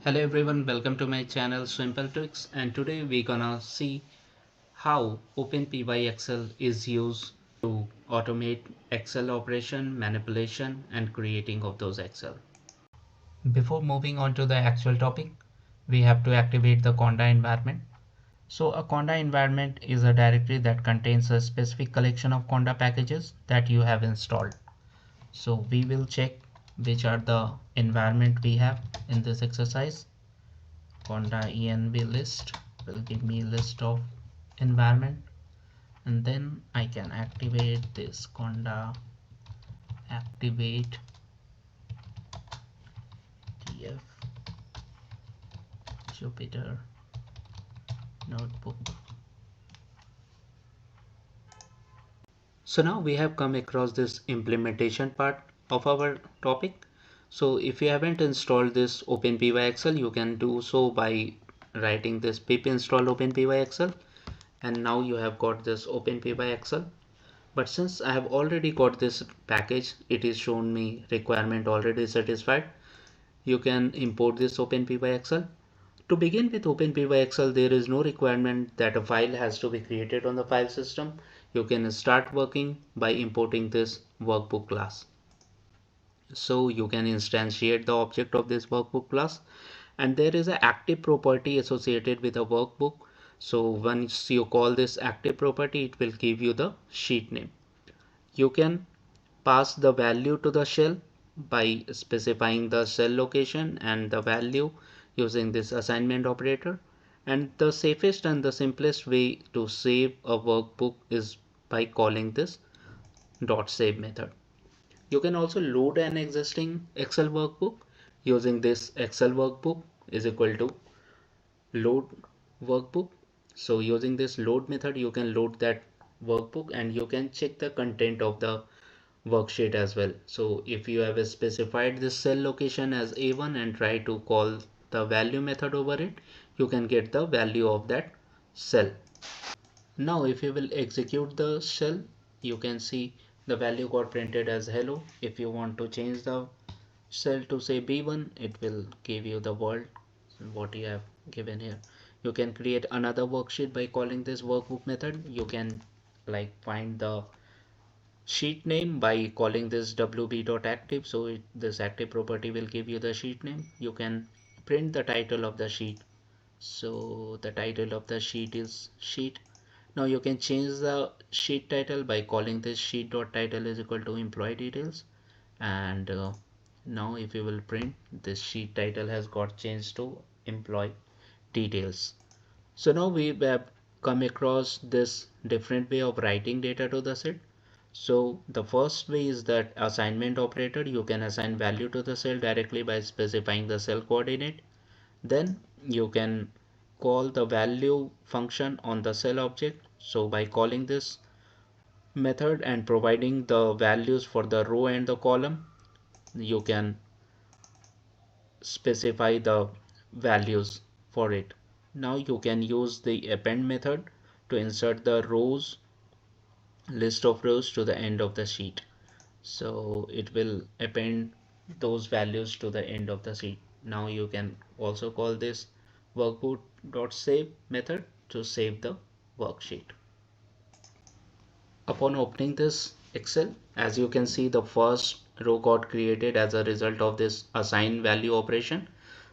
Hello everyone, welcome to my channel Simple Tricks, and today we're gonna see how openpyxl is used to automate Excel operation, manipulation and creating of those Excel. Before moving on to the actual topic, we have to activate the conda environment. So a conda environment is a directory that contains a specific collection of conda packages that you have installed. So we will check which are the environment we have in this exercise. Conda env list will give me list of environment, and then I can activate this conda activate tf Jupyter notebook. So now we have come across this implementation part of our topic. So if you haven't installed this openpyxl, you can do so by writing this pip install openpyxl, and now you have got this openpyxl. But since I have already got this package, it is shown me requirement already satisfied. You can import this openpyxl. To begin with openpyxl, there is no requirement that a file has to be created on the file system. You can start working by importing this workbook class. So you can instantiate the object of this workbook class, and there is an active property associated with a workbook. So once you call this active property, it will give you the sheet name. You can pass the value to the shell by specifying the shell location and the value using this assignment operator. And the safest and the simplest way to save a workbook is by calling this .save method. You can also load an existing Excel workbook using this Excel workbook is equal to load workbook. So using this load method, you can load that workbook and you can check the content of the worksheet as well. So if you have specified this cell location as A1 and try to call the value method over it, you can get the value of that cell. Now if you will execute the shell, you can see the value got printed as hello. If you want to change the cell to say B1, it will give you the world what you have given here. You can create another worksheet by calling this workbook method. You can like find the sheet name by calling this wb.active. So this active property will give you the sheet name. You can print the title of the sheet. So the title of the sheet is sheet. Now you can change the sheet title by calling this sheet.title is equal to employee details. And now if you will print, this sheet title has got changed to employee details. So now we have come across this different way of writing data to the set. So the first way is that assignment operator. You can assign value to the cell directly by specifying the cell coordinate. Then you can call the value function on the cell object. So by calling this method and providing the values for the row and the column, you can specify the values for it. Now you can use the append method to insert the rows list of rows to the end of the sheet. So it will append those values to the end of the sheet. Now you can also call this workbook.save method to save the worksheet. Upon opening this Excel, as you can see, the first row got created as a result of this assign value operation.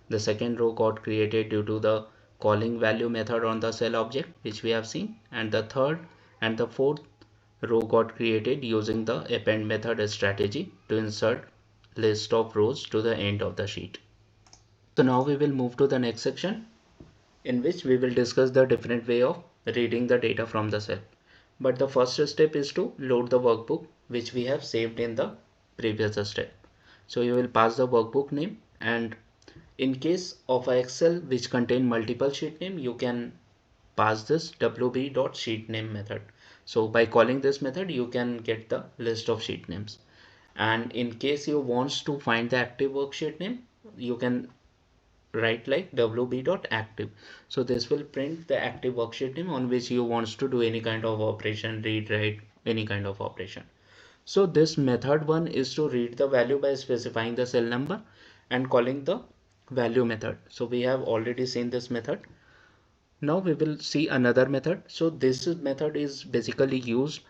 The second row got created due to the calling value method on the cell object, which we have seen, and the third and the fourth row got created using the append method strategy to insert list of rows to the end of the sheet. So now we will move to the next section, in which we will discuss the different way of reading the data from the cell. But the first step is to load the workbook which we have saved in the previous step. So you will pass the workbook name, and in case of Excel which contain multiple sheet name, you can pass this wb.sheetName method. So by calling this method, you can get the list of sheet names. And in case you wants to find the active worksheet name, you can write like wb.active. So this will print the active worksheet name on which you wants to do any kind of operation, read, write, any kind of operation. So this method one is to read the value by specifying the cell number and calling the value method. So we have already seen this method. Now we will see another method. So this method is basically used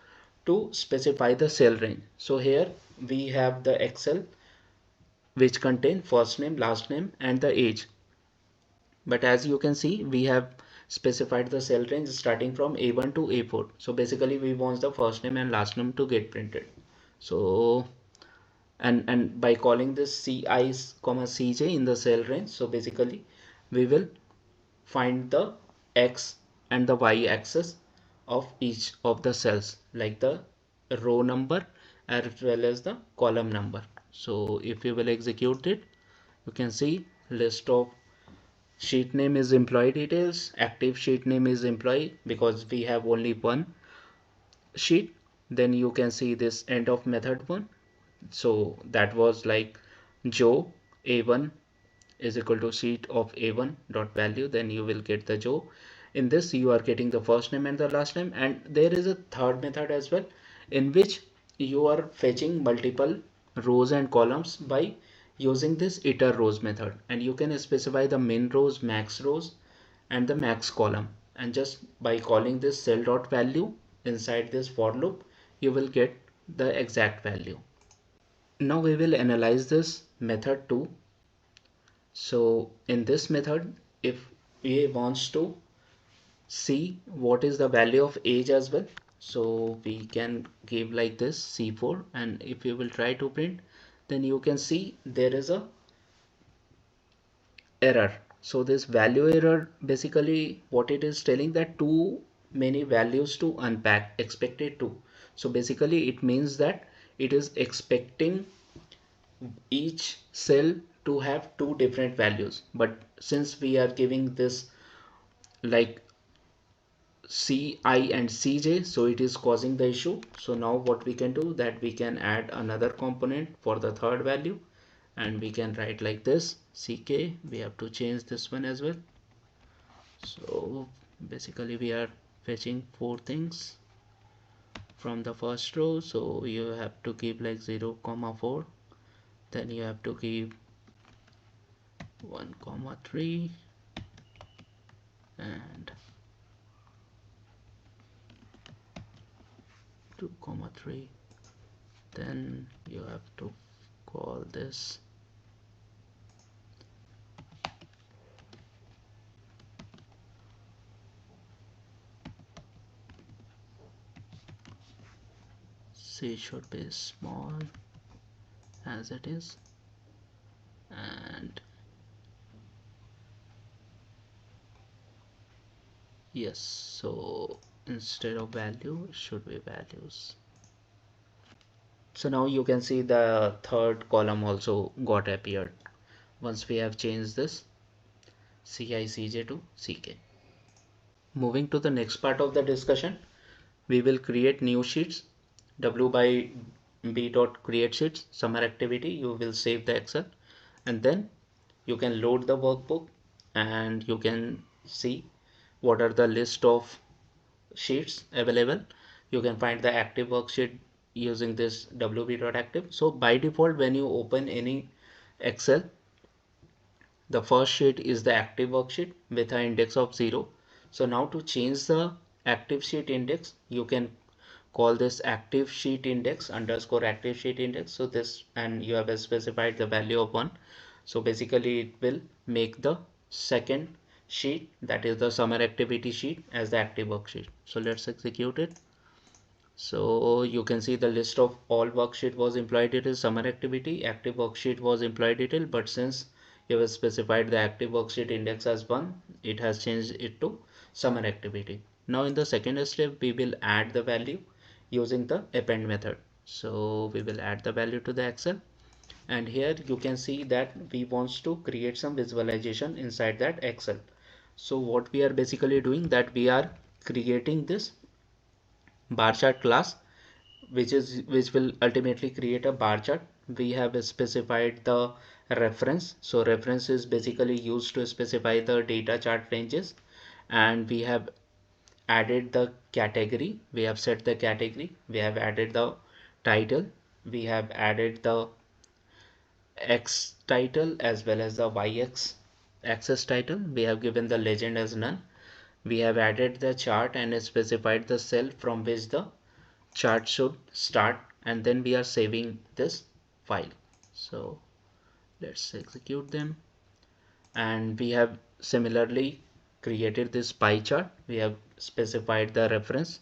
to specify the cell range. So here we have the Excel which contain first name, last name and the age. But as you can see, we have specified the cell range starting from A1 to A4. So basically we want the first name and last name to get printed. So and by calling this ci comma cj in the cell range, so basically we will find the x and the y axis of each of the cells, like the row number as well as the column number. So if you will execute it, you can see list of sheet name is employee details, active sheet name is employee because we have only one sheet. Then you can see this end of method one. So that was like Joe A1 is equal to sheet of A1 dot value. Then you will get the Joe. In this you are getting the first name and the last name. And there is a third method as well, in which you are fetching multiple rows and columns by using this iter rows method, and you can specify the min rows, max rows and the max column, and just by calling this cell dot value inside this for loop you will get the exact value. Now we will analyze this method too. So in this method, if we wants to see what is the value of age as well, so we can give like this C4, and if you will try to print, then you can see there is a error. So this value error, basically what it is telling, that too many values to unpack, expected to. So basically it means that it is expecting each cell to have two different values, but since we are giving this like ci and cj, so it is causing the issue. So now what we can do, that we can add another component for the third value, and we can write like this ck. We have to change this one as well. So basically we are fetching four things from the first row, so you have to give like 0 comma 4, then you have to give 1 comma 3 and 2 comma 3, then you have to call this c should be small as it is, and yes, so instead of value it should be values. So now you can see the third column also got appeared once we have changed this CICJ to CK. Moving to the next part of the discussion, we will create new sheets. W by B dot create sheets, summer activity. You will save the Excel, and then you can load the workbook, and you can see what are the list of sheets available. You can find the active worksheet using this wb.active. So by default, when you open any Excel, the first sheet is the active worksheet with an index of 0. So now to change the active sheet index, you can call this active sheet index underscore active sheet index. So this, and you have specified the value of 1. So basically it will make the second sheet, that is the summer activity sheet, as the active worksheet. So let's execute it. So you can see the list of all worksheet was employee details, summer activity, active worksheet was employee detail, but since you have specified the active worksheet index as 1, it has changed it to summer activity. Now in the second step, we will add the value using the append method. So we will add the value to the Excel, and here you can see that we want to create some visualization inside that Excel. So what we are basically doing, that we are creating this bar chart class, which will ultimately create a bar chart. We have specified the reference. So reference is basically used to specify the data chart ranges, and we have added the category, we have set the category, we have added the title, we have added the X title as well as the YX axis title. We have given the legend as none. We have added the chart and specified the cell from which the chart should start, and then we are saving this file. So let's execute them. And we have similarly created this pie chart. We have specified the reference,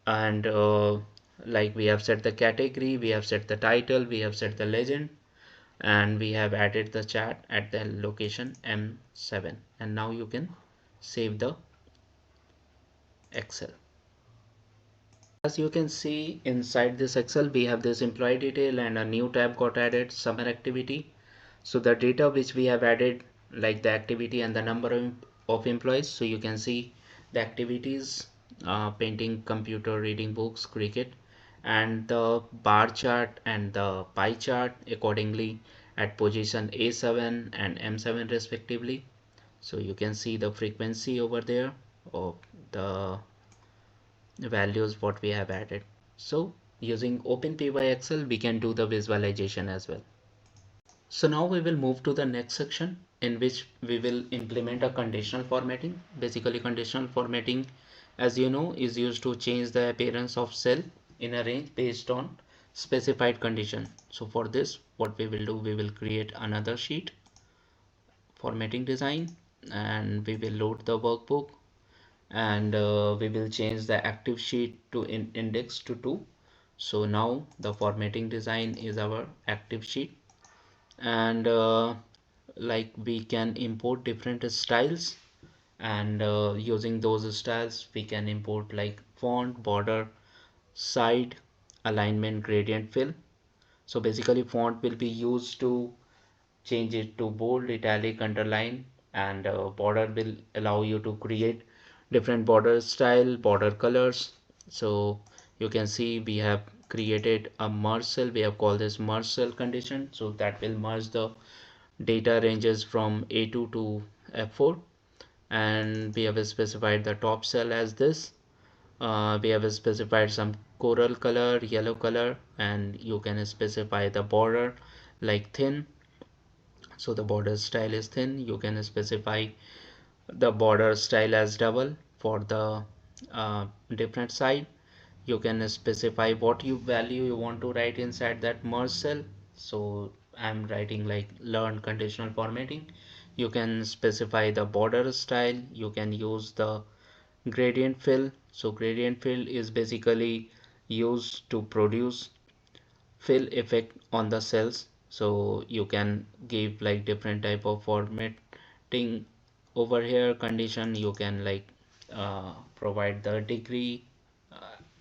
and like we have set the category, we have set the title, we have set the legend, and we have added the chart at the location M7. And now you can save the Excel. As you can see inside this Excel, we have this employee detail and a new tab got added, summer activity. So the data which we have added, like the activity and the number of employees. So you can see the activities, painting, computer, reading books, cricket, and the bar chart and the pie chart accordingly at position A7 and M7 respectively. So you can see the frequency over there of the values what we have added. So using openpyxl we can do the visualization as well. So now we will move to the next section in which we will implement a conditional formatting. Basically conditional formatting, as you know, is used to change the appearance of cell in a range based on specified condition. So for this what we will do, we will create another sheet, formatting design, and we will load the workbook, and we will change the active sheet to index to 2. So now the formatting design is our active sheet, and like we can import different styles, and using those styles we can import like font, border, side, alignment, gradient, fill. So basically font will be used to change it to bold, italic, underline, and border will allow you to create different border style, border colors. So you can see we have created a merge cell. We have called this merge cell condition, so that will merge the data ranges from A2 to F4, and we have specified the top cell as this. We have specified some coral color, yellow color, and you can specify the border like thin. So the border style is thin. You can specify the border style as double for the different side. You can specify what you value you want to write inside that merge cell. So I'm writing like learn conditional formatting. You can specify the border style. You can use the gradient fill. So gradient fill is basically used to produce fill effect on the cells. So you can give like different type of formatting over here. Condition, you can like provide the degree,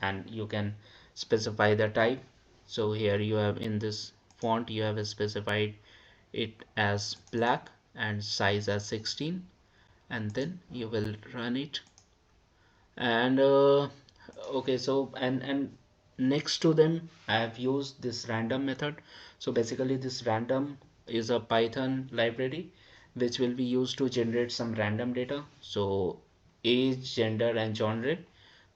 and you can specify the type. So here you have in this font you have specified it as black and size as 16, and then you will run it. And okay, so and next to them I have used this random method. So basically this random is a Python library which will be used to generate some random data. So age, gender, and genre,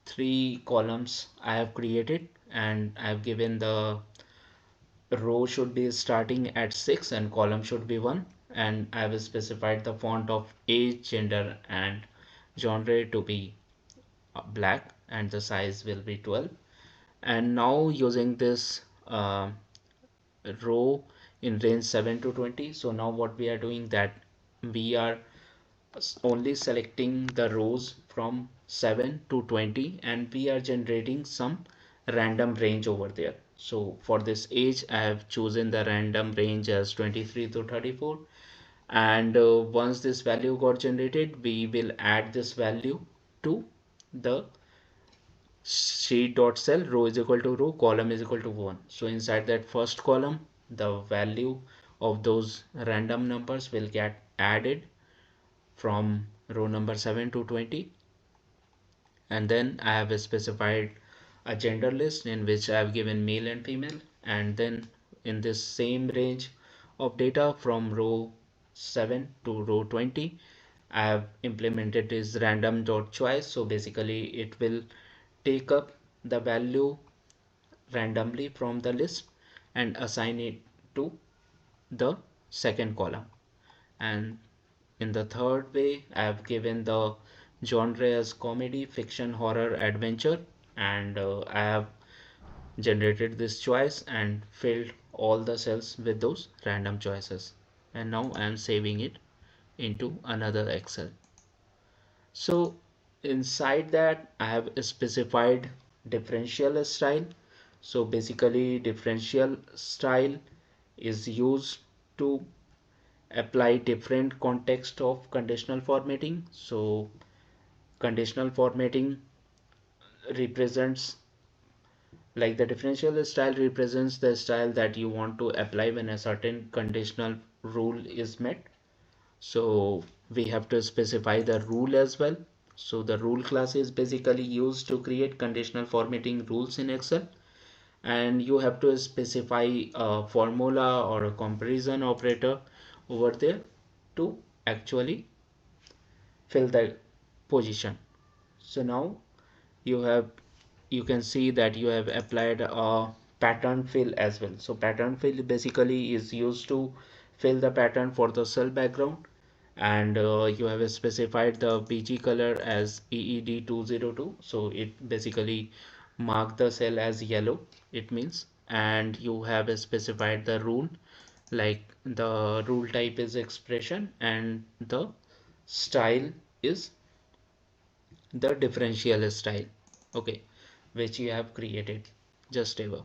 three columns I have created, and I have given the row should be starting at 6 and column should be 1, and I have specified the font of age, gender, and genre to be black, and the size will be 12. And now using this row in range 7 to 20, so now what we are doing that we are only selecting the rows from 7 to 20, and we are generating some random range over there. So for this age I have chosen the random range as 23 to 34, and once this value got generated we will add this value to the sheet dot cell. Row is equal to row, column is equal to 1. So inside that first column the value of those random numbers will get added from row number 7 to 20. And then I have specified a gender list in which I have given male and female, and then in this same range of data from row 7 to row 20 I have implemented this random dot choice. So basically it will take up the value randomly from the list and assign it to the second column. And in the third way, I have given the genre as comedy, fiction, horror, adventure, and I have generated this choice and filled all the cells with those random choices. And now I am saving it into another Excel. So inside that I have specified differential style. So basically differential style is used to apply different context of conditional formatting. So conditional formatting represents, like, the differential style represents the style that you want to apply when a certain conditional rule is met. So we have to specify the rule as well. So the rule class is basically used to create conditional formatting rules in Excel, and you have to specify a formula or a comparison operator over there to actually fill the position. So now you have, you can see that you have applied a pattern fill as well. So pattern fill basically is used to fill the pattern for the cell background, and you have specified the BG color as EED202, so it basically mark the cell as yellow, it means. And you have specified the rule, like the rule type is expression and the style is the differential style, okay, which you have created just above.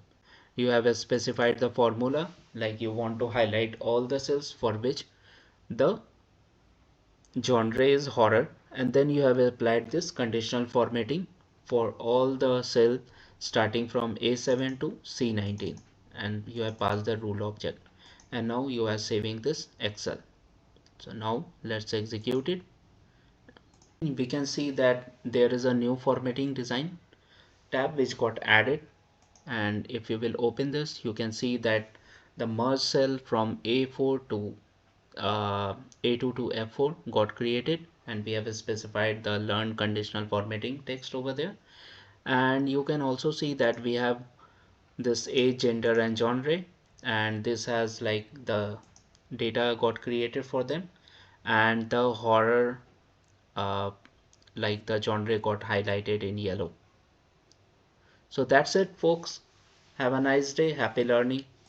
You have specified the formula, like you want to highlight all the cells for which the genre is horror, and then you have applied this conditional formatting for all the cell starting from A7 to C19, and you have passed the rule object, and now you are saving this Excel. So now let's execute it. We can see that there is a new formatting design tab which got added, and if you will open this, you can see that the merge cell from A4 to A2 to F4 got created, and we have specified the learn conditional formatting text over there. And you can also see that we have this age, gender, and genre, and this has like the data got created for them, and the horror, uh, like the genre got highlighted in yellow. So that's it, folks. Have a nice day. Happy learning.